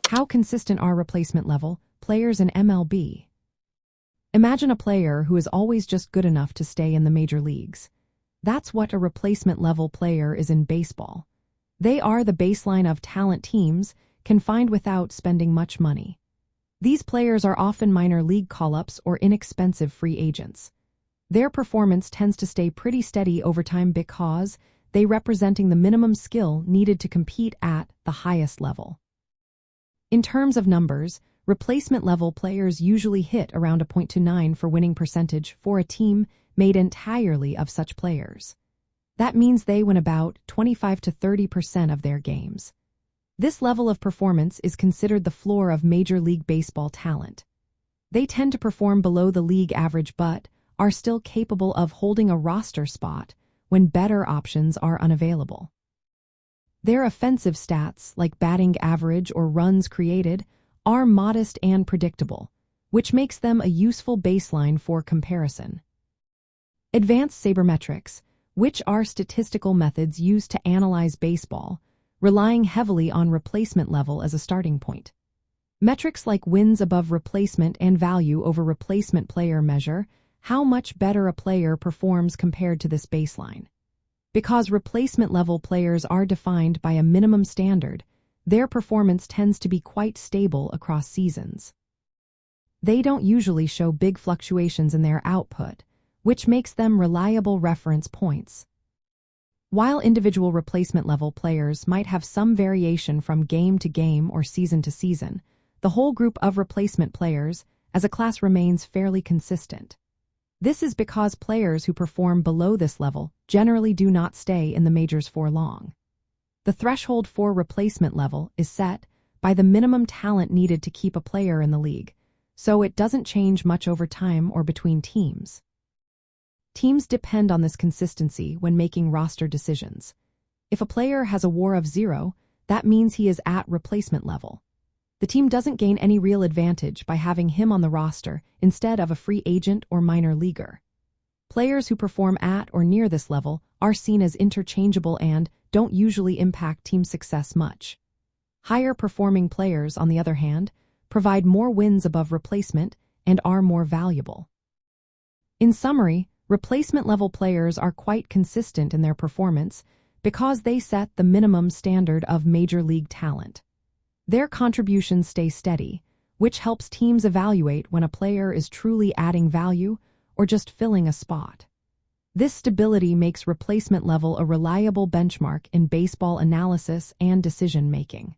How consistent are replacement level players in MLB? Imagine a player who is always just good enough to stay in the major leagues. That's what a replacement level player is in baseball. They are the baseline of talent teams can find without spending much money. These players are often minor league call-ups or inexpensive free agents. Their performance tends to stay pretty steady over time because they representing the minimum skill needed to compete at the highest level. In terms of numbers, replacement level players usually hit around a .29 for winning percentage for a team made entirely of such players. That means they win about 25 to 30% of their games. This level of performance is considered the floor of Major League Baseball talent. They tend to perform below the league average but are still capable of holding a roster spot when better options are unavailable. Their offensive stats, like batting average or runs created, are modest and predictable, which makes them a useful baseline for comparison. Advanced Sabermetrics, which are statistical methods used to analyze baseball, relying heavily on replacement level as a starting point. Metrics like wins above replacement and value over replacement player measure how much better a player performs compared to this baseline. Because replacement level players are defined by a minimum standard, their performance tends to be quite stable across seasons. They don't usually show big fluctuations in their output, which makes them reliable reference points. While individual replacement level players might have some variation from game to game or season to season, the whole group of replacement players as a class remains fairly consistent. This is because players who perform below this level generally do not stay in the majors for long. The threshold for replacement level is set by the minimum talent needed to keep a player in the league, so it doesn't change much over time or between teams. Teams depend on this consistency when making roster decisions. If a player has a WAR of 0, that means he is at replacement level. The team doesn't gain any real advantage by having him on the roster instead of a free agent or minor leaguer. Players who perform at or near this level are seen as interchangeable and don't usually impact team success much. Higher performing players, on the other hand, provide more wins above replacement and are more valuable. In summary, replacement level players are quite consistent in their performance because they set the minimum standard of major league talent. Their contributions stay steady, which helps teams evaluate when a player is truly adding value or just filling a spot. This stability makes replacement level a reliable benchmark in baseball analysis and decision-making.